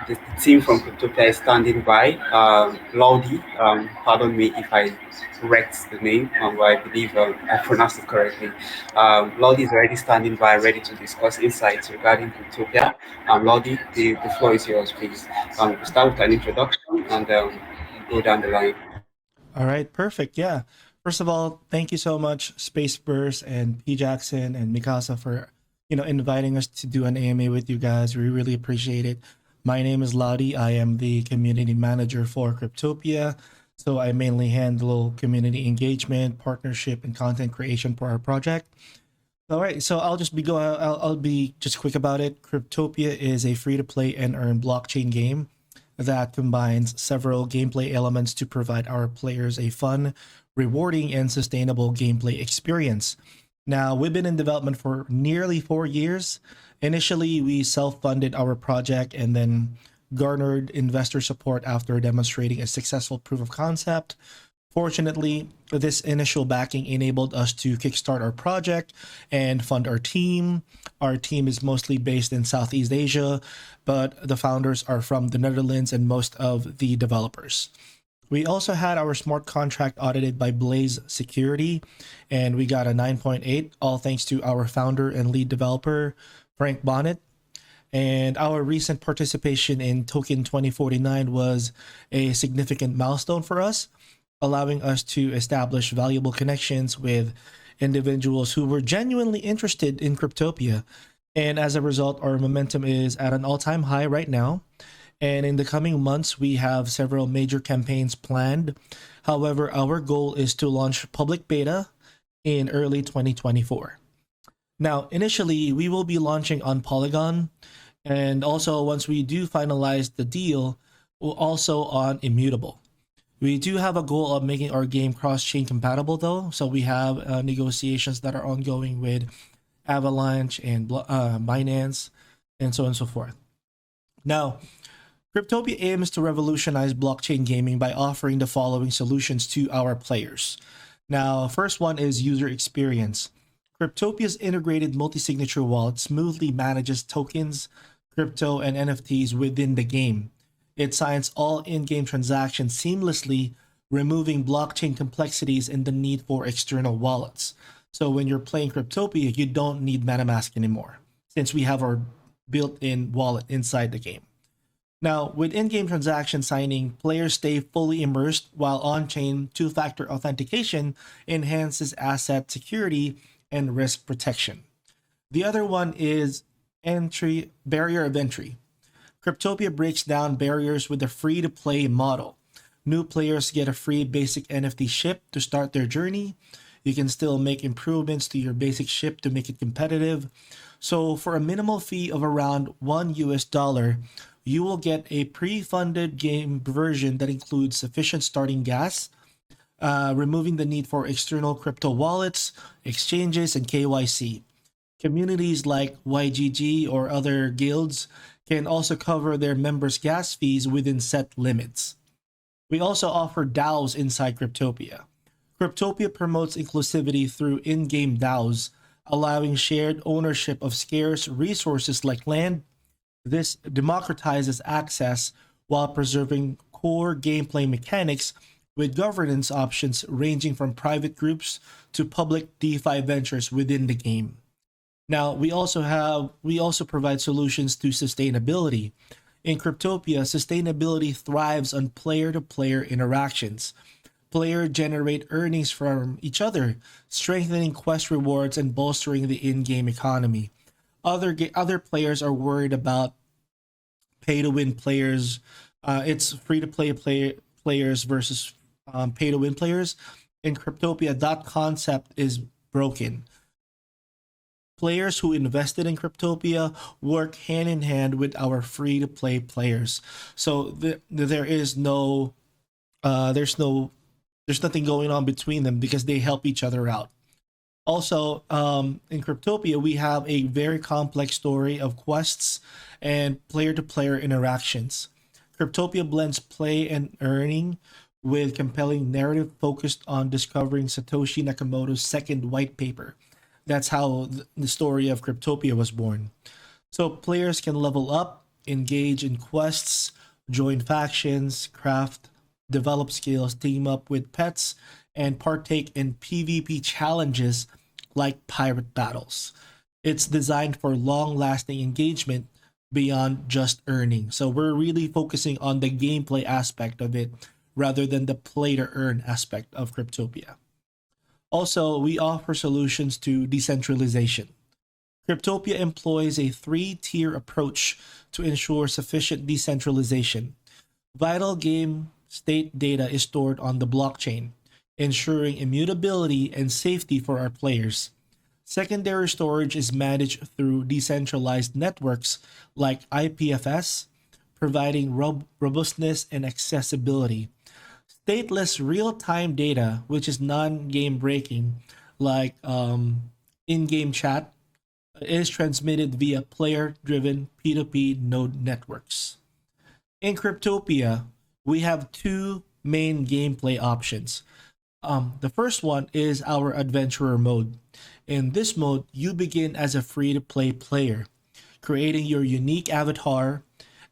the team from Cryptopia is standing by. Laudie, pardon me if I correct the name, but I believe I pronounced it correctly. Laudie is already standing by, ready to discuss insights regarding Cryptopia. Laudie, the floor is yours, please. We'll start with an introduction and go down the line. All right, perfect. Yeah. First of all, thank you so much, SpaceVerse and P Jackson and Mikasa for inviting us to do an AMA with you guys. We really appreciate it. My name is Laudie. I am the community manager for Cryptopia. So I mainly handle community engagement, partnership, and content creation for our project. All right, so I'll be just quick about it. Cryptopia is a free to play and earn blockchain game that combines several gameplay elements to provide our players a fun, rewarding, and sustainable gameplay experience. Now, we've been in development for nearly 4 years. Initially, we self funded our project and then garnered investor support after demonstrating a successful proof of concept. Fortunately, this initial backing enabled us to kickstart our project and fund our team. Our team is mostly based in Southeast Asia, but the founders are from the Netherlands and most of the developers. We also had our smart contract audited by Blaze Security, and we got a 9.8, all thanks to our founder and lead developer, Frank Bonnet. And our recent participation in Token 2049 was a significant milestone for us, allowing us to establish valuable connections with individuals who were genuinely interested in Cryptopia. And as a result, our momentum is at an all time high right now. And in the coming months, we have several major campaigns planned. However, our goal is to launch public beta in early 2024. Now, initially, we will be launching on Polygon. And also, once we do finalize the deal, we'll also on Immutable. We do have a goal of making our game cross-chain compatible, though. So we have negotiations that are ongoing with Avalanche and Binance, and so on and so forth. Now, Cryptopia aims to revolutionize blockchain gaming by offering the following solutions to our players. Now, first one is user experience. Cryptopia's integrated multi-signature wallet smoothly manages tokens, crypto, and NFTs within the game. It signs all in-game transactions seamlessly, removing blockchain complexities and the need for external wallets. So when you're playing Cryptopia, you don't need MetaMask anymore, since we have our built-in wallet inside the game. Now, with in-game transaction signing, players stay fully immersed, while on-chain two-factor authentication enhances asset security and risk protection. The other one is barrier of entry. Cryptopia breaks down barriers with a free-to-play model. New players get a free basic NFT ship to start their journey. You can still make improvements to your basic ship to make it competitive. So for a minimal fee of around $1, you will get a pre-funded game version that includes sufficient starting gas, removing the need for external crypto wallets, exchanges, and KYC. Communities like YGG or other guilds can also cover their members' gas fees within set limits. We also offer DAOs inside Cryptopia. Cryptopia promotes inclusivity through in-game DAOs, allowing shared ownership of scarce resources like land. This democratizes access while preserving core gameplay mechanics with governance options ranging from private groups to public DeFi ventures within the game. Now, we also provide solutions to sustainability. In Cryptopia, sustainability thrives on player-to-player interactions. Players generate earnings from each other, strengthening quest rewards and bolstering the in-game economy. Other players are worried about pay-to-win players. It's free-to-play players versus pay-to-win players. In Cryptopia, that concept is broken. Players who invested in Cryptopia work hand in hand with our free to play players. So there is no, there's nothing going on between them because they help each other out. Also, in Cryptopia, we have a very complex story of quests and player to player interactions. Cryptopia blends play and earning with compelling narrative focused on discovering Satoshi Nakamoto's second white paper. That's how the story of Cryptopia was born. So players can level up, engage in quests, join factions, craft, develop skills, team up with pets, and partake in PvP challenges like pirate battles. It's designed for long lasting engagement beyond just earning. So we're really focusing on the gameplay aspect of it rather than the play to earn aspect of Cryptopia. Also, we offer solutions to decentralization. Cryptopia employs a three-tier approach to ensure sufficient decentralization. Vital game state data is stored on the blockchain, ensuring immutability and safety for our players. Secondary storage is managed through decentralized networks like IPFS, providing robustness and accessibility. Stateless real-time data, which is non-game breaking, like in-game chat, is transmitted via player-driven P2P node networks. In Cryptopia, we have two main gameplay options. The first one is our adventurer mode. In this mode, you begin as a free-to-play player, creating your unique avatar.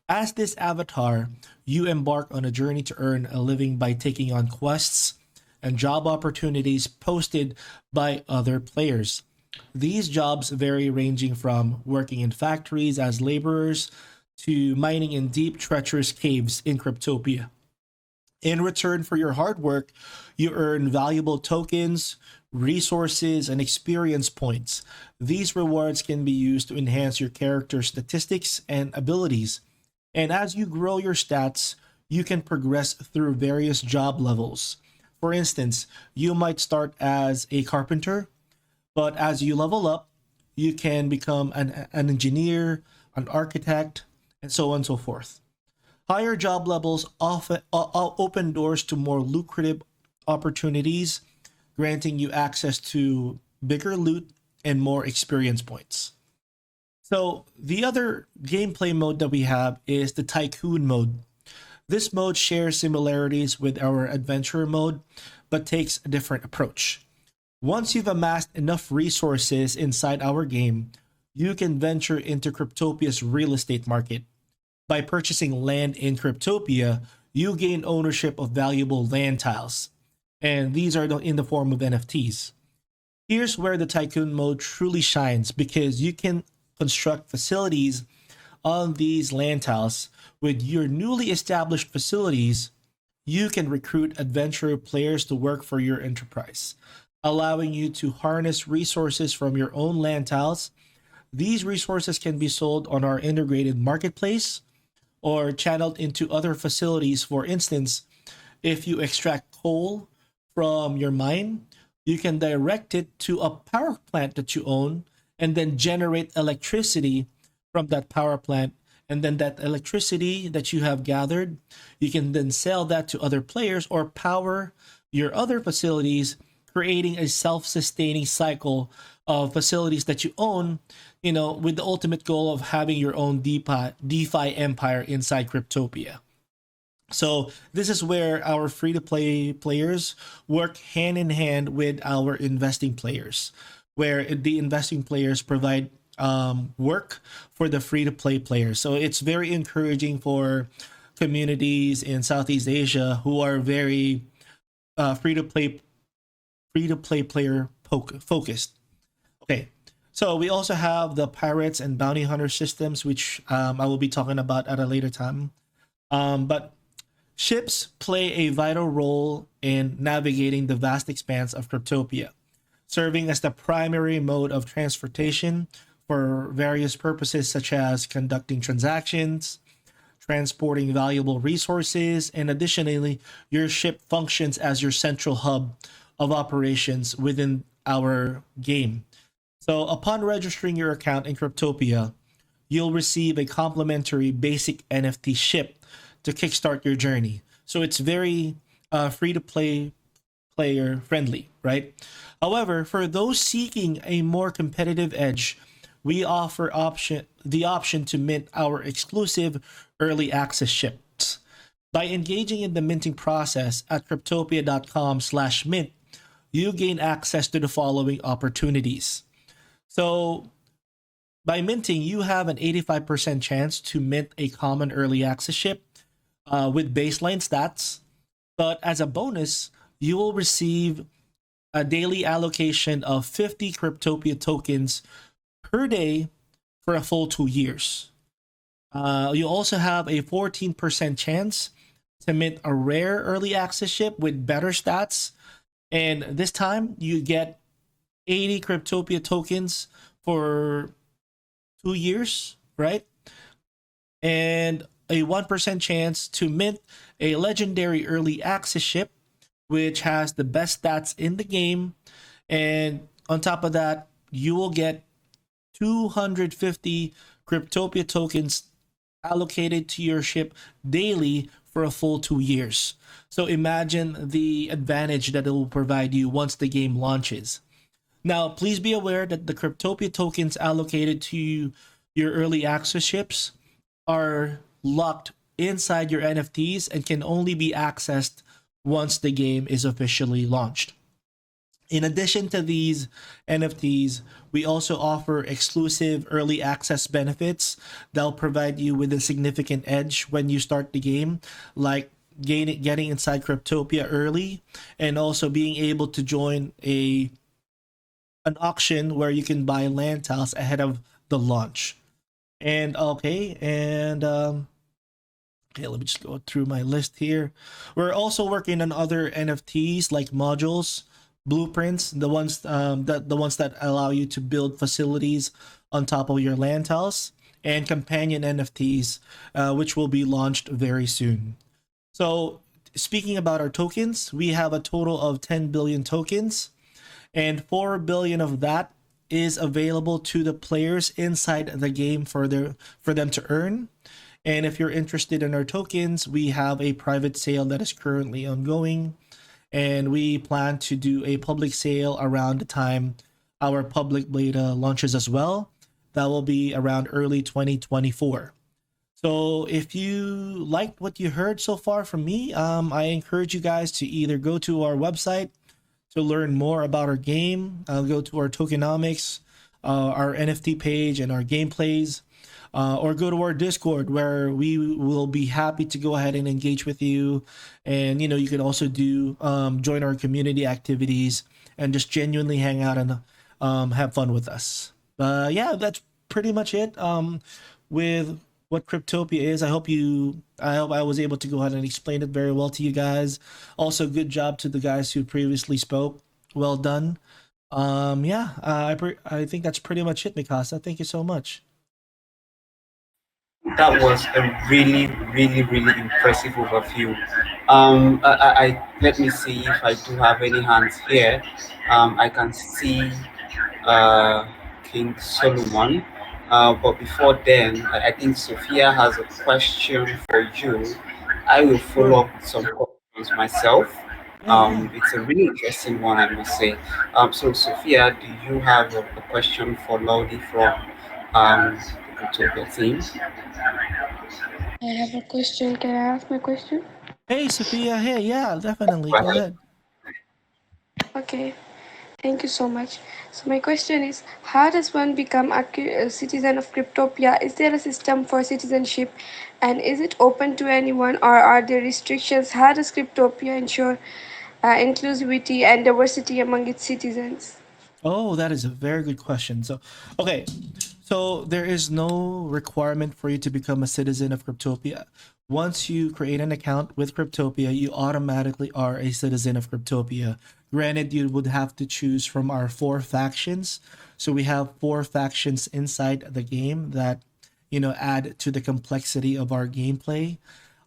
As this avatar, you embark on a journey to earn a living by taking on quests and job opportunities posted by other players. These jobs vary, ranging from working in factories as laborers to mining in deep, treacherous caves in Cryptopia. In return for your hard work, you earn valuable tokens, resources, and experience points. These rewards can be used to enhance your character's statistics and abilities. And as you grow your stats, you can progress through various job levels. For instance, you might start as a carpenter, but as you level up, you can become an engineer, an architect, and so on and so forth. Higher job levels often open doors to more lucrative opportunities, granting you access to bigger loot and more experience points. So the other gameplay mode that we have is the Tycoon mode. This mode shares similarities with our adventurer mode, but takes a different approach. Once you've amassed enough resources inside our game, you can venture into Cryptopia's real estate market. By purchasing land in Cryptopia, you gain ownership of valuable land tiles, and these are in the form of NFTs. Here's where the Tycoon mode truly shines, because you can construct facilities on these land tiles. With your newly established facilities, you can recruit adventurer players to work for your enterprise, allowing you to harness resources from your own land tiles. These resources can be sold on our integrated marketplace or channeled into other facilities. For instance, if you extract coal from your mine, you can direct it to a power plant that you own and then generate electricity from that power plant. And then that electricity that you have gathered, you can then sell that to other players or power your other facilities, creating a self-sustaining cycle of facilities that you own, with the ultimate goal of having your own DeFi empire inside Cryptopia. So this is where our free-to-play players work hand in hand with our investing players, where the investing players provide work for the free-to-play players. So it's very encouraging for communities in Southeast Asia who are very free-to-play player focused. Okay, so we also have the pirates and bounty hunter systems, which I will be talking about at a later time. But ships play a vital role in navigating the vast expanse of Cryptopia, serving as the primary mode of transportation for various purposes, such as conducting transactions, transporting valuable resources, and additionally, your ship functions as your central hub of operations within our game. So upon registering your account in Cryptopia, you'll receive a complimentary basic NFT ship to kickstart your journey. So it's very free-to-play player friendly, right? However, for those seeking a more competitive edge, we offer the option to mint our exclusive early access ships. By engaging in the minting process at cryptopia.com/mint, you gain access to the following opportunities. So by minting, you have an 85% chance to mint a common early access ship with baseline stats. But as a bonus, you will receive a daily allocation of 50 Cryptopia tokens per day for a full 2 years. You also have a 14% chance to mint a rare early access ship with better stats. And this time you get 80 Cryptopia tokens for 2 years, right? And a 1% chance to mint a legendary early access ship, which has the best stats in the game. And on top of that, you will get 250 Cryptopia tokens allocated to your ship daily for a full 2 years. So imagine the advantage that it will provide you once the game launches. Now, please be aware that the Cryptopia tokens allocated to your early access ships are locked inside your NFTs and can only be accessed once the game is officially launched. In addition to these NFTs, we also offer exclusive early access benefits that'll provide you with a significant edge when you start the game, like getting inside Cryptopia early, and also being able to join a an auction where you can buy land tiles ahead of the launch. And okay, let me just go through my list here. We're also working on other NFTs like modules, blueprints, the ones that allow you to build facilities on top of your land tiles, and companion NFTs, which will be launched very soon. So, speaking about our tokens, we have a total of 10 billion tokens, and 4 billion of that is available to the players inside the game for them to earn. And if you're interested in our tokens, we have a private sale that is currently ongoing, and we plan to do a public sale around the time our public beta launches as well. That will be around early 2024. So if you liked what you heard so far from me, I encourage you guys to either go to our website to learn more about our game, go to our tokenomics, our NFT page, and our gameplays, or go to our Discord where we will be happy to go ahead and engage with you. And you can also do join our community activities and just genuinely hang out and have fun with us. Yeah, that's pretty much it. With what Cryptopia is, I hope I was able to go ahead and explain it very well to you guys. Also, good job to the guys who previously spoke. Well done. Yeah, I think that's pretty much it, Mikasa. Thank you so much. That was a really, really, really impressive overview. Let me see if I do have any hands here. I can see King Solomon. But before then, I think Sophia has a question for you. I will follow Sure. up with some questions myself. Yeah, yeah. It's a really interesting one, I must say. So, Sophia, do you have a question for Laudie from the Cryptopia team? I have a question. Can I ask my question? Hey, Sophia. Hey, yeah, definitely. Go Go ahead. ahead. Okay, thank you so much. So my question is, how does one become a citizen of Cryptopia? Is there a system for citizenship, and is it open to anyone, or are there restrictions? How does Cryptopia ensure inclusivity and diversity among its citizens? Oh, that is a very good question. Okay, so there is no requirement for you to become a citizen of Cryptopia. Once you create an account with Cryptopia, you automatically are a citizen of Cryptopia. Granted, you would have to choose from our four factions. So we have four factions inside the game that add to the complexity of our gameplay.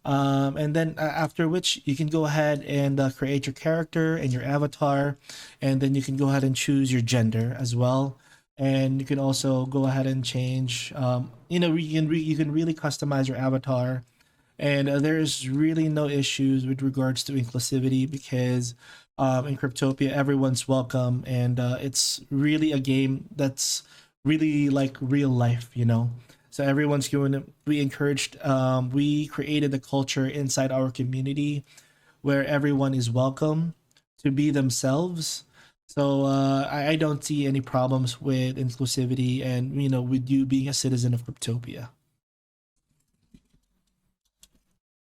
And then after which you can go ahead and create your character and your avatar, and then you can go ahead and choose your gender as well. And you can also go ahead and change. You can really customize your avatar, and there's really no issues with regards to inclusivity because in Cryptopia everyone's welcome, and it's really a game that's really like real life, so everyone's going to be encouraged. We created a culture inside our community where everyone is welcome to be themselves. So I don't see any problems with inclusivity and with you being a citizen of Cryptopia.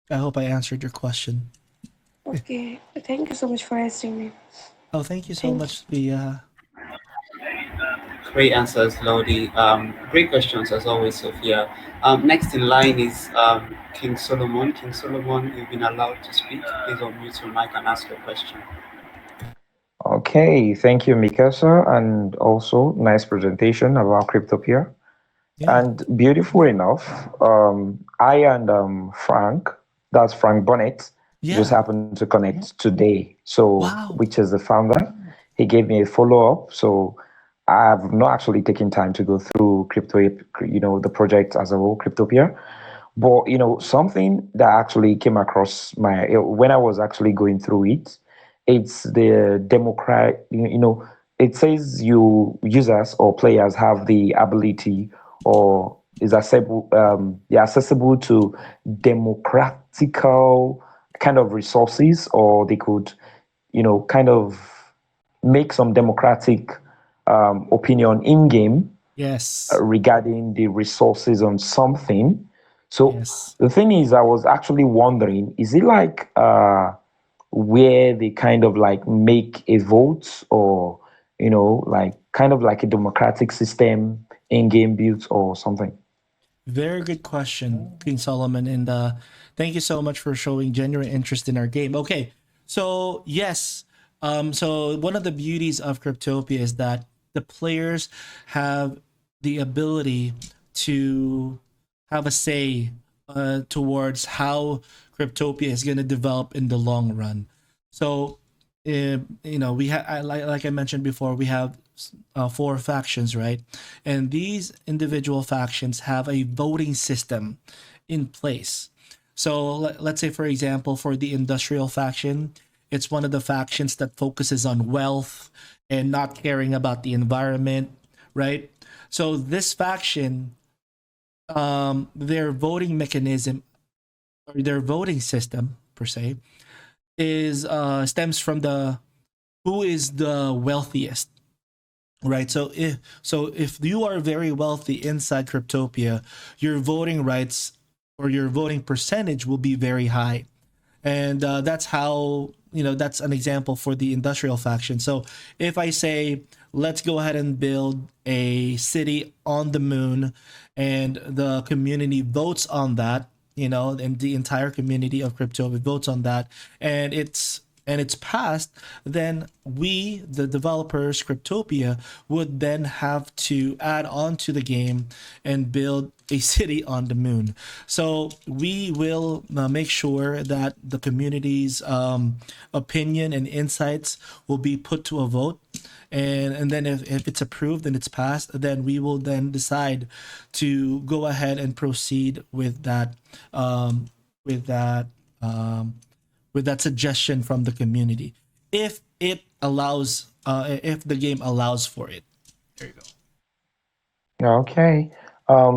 I hope I answered your question. Okay, thank you so much for answering me. Oh, thank you so Thank you. much, Sophia. Great answers, Laudie. Great questions as always, Sophia. Next in line is King Solomon. King Solomon, you've been allowed to speak. Please unmute your mic and ask your question. Okay, thank you, Mikasa, and also nice presentation about Cryptopia. Yeah. And beautiful enough, I and Frank, that's Frank Bonnet, just Yeah. happened to connect today. So, Wow. which is the founder, he gave me a follow up. So, I've not actually taken time to go through crypto, the project as a whole, Cryptopia. But something that actually came across my when I was actually going through it, it's the democrat. It says you users or players have the ability or is accessible, they're accessible to democratical kind of resources, or they could, kind of make some democratic opinion in game Yes. regarding the resources on something. So Yes. the thing is, I was actually wondering, is it like where they kind of like make a vote, or like kind of like a democratic system in game built or something? Very good question, King Solomon, and thank you so much for showing genuine interest in our game. Okay, so yes, so one of the beauties of Cryptopia is that the players have the ability to have a say towards how Cryptopia is going to develop in the long run. So, we have like I mentioned before, we have four factions, right? And these individual factions have a voting system in place. So let's say, for example, for the industrial faction, it's one of the factions that focuses on wealth and not caring about the environment, right? So this faction, their voting mechanism or their voting system per se is stems from the who is the wealthiest, right? So if you are very wealthy inside Cryptopia, your voting rights or your voting percentage will be very high, and that's how that's an example for the industrial faction. So if I say let's go ahead and build a city on the moon, and the community votes on that, and the entire community of crypto votes on that, and it's passed, then we, the developers, Cryptopia, would then have to add on to the game and build a city on the moon. So we will make sure that the community's opinion and insights will be put to a vote. And then if it's approved and it's passed, then we will then decide to go ahead and proceed with that with that um, with that suggestion from the community, if it allows if the game allows for it. There you go. Okay.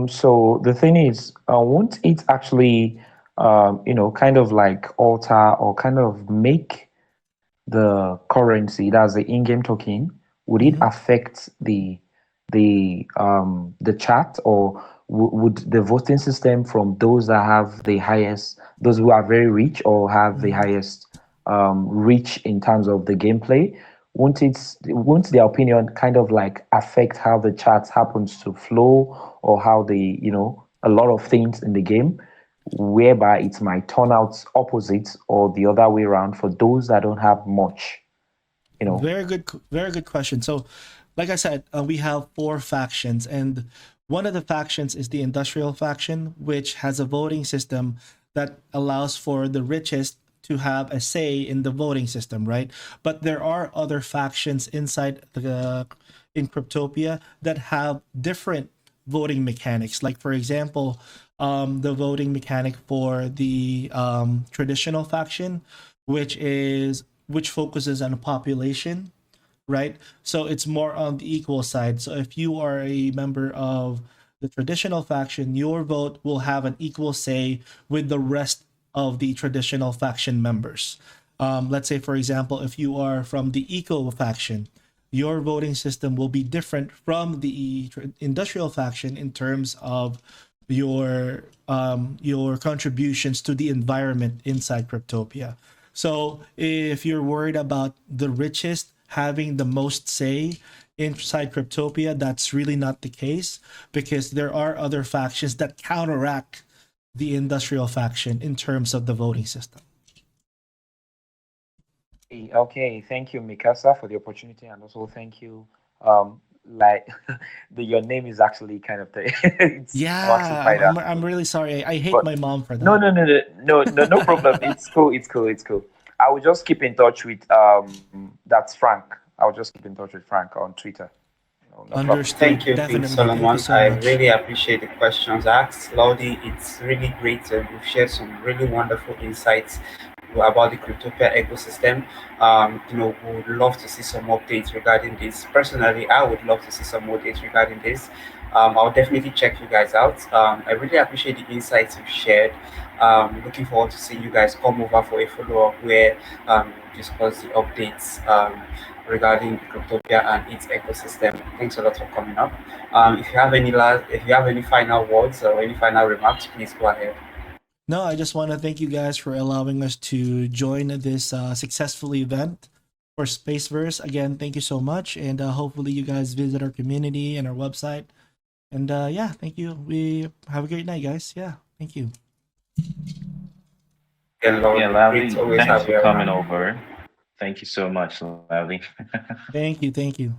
So the thing is, won't it actually, kind of like alter or kind of make the currency, that's the in-game token, would it Mm-hmm. affect the chat, or would the voting system from those that have the highest, those who are very rich or have the Mm-hmm. highest reach in terms of the gameplay, won't their opinion kind of like affect how the chat happens to flow, or how the a lot of things in the game, whereby it might turn out opposite or the other way around for those that don't have much, you know. Very good question. So, like I said, we have four factions, and one of the factions is the industrial faction, which has a voting system that allows for the richest to have a say in the voting system, right? But there are other factions inside the in Cryptopia that have different voting mechanics. Like, for example, the voting mechanic for the traditional faction, which focuses on population, right? So it's more on the equal side. So if you are a member of the traditional faction, your vote will have an equal say with the rest of the traditional faction members. Let's say, for example, if you are from the eco faction, your voting system will be different from the industrial faction in terms of your contributions to the environment inside Cryptopia. So if you're worried about the richest having the most say inside Cryptopia, that's really not the case, because there are other factions that counteract the industrial faction in terms of the voting system. Okay, thank you, Mikasa, for the opportunity, and also thank you. Like your name is actually kind of it's I'm actually Yeah, quite I'm really sorry. I hate but my mom for no, that. no, no, no, no, no, no problem. It's cool, it's cool, it's cool. I will just keep in touch with that's Frank. I'll just keep in touch with Frank on Twitter. No, no problem. Thank Understood. you, King Definitely. Thank you Solomon. so I much. really appreciate the questions asked. Laudie, it's really great. You've shared some really wonderful insights about the Cryptopia ecosystem. We would love to see some updates regarding this. Personally, I would love to see some updates regarding this. I'll definitely check you guys out. I really appreciate the insights you've shared. Looking forward to seeing you guys come over for a follow-up where we discuss the updates regarding Cryptopia and its ecosystem. Thanks a lot for coming up. If you have any final words or any final remarks, please go ahead. No, I just want to thank you guys for allowing us to join this successful event for SpaceVerse. Again, thank you so much, and hopefully you guys visit our community and our website. And yeah, thank you. We have a great night, guys. Yeah, thank you. Again, Yeah, Laudie, great Laudie, to always thanks have for you coming around. over. Thank you so much, Laudie. Thank you. Thank you.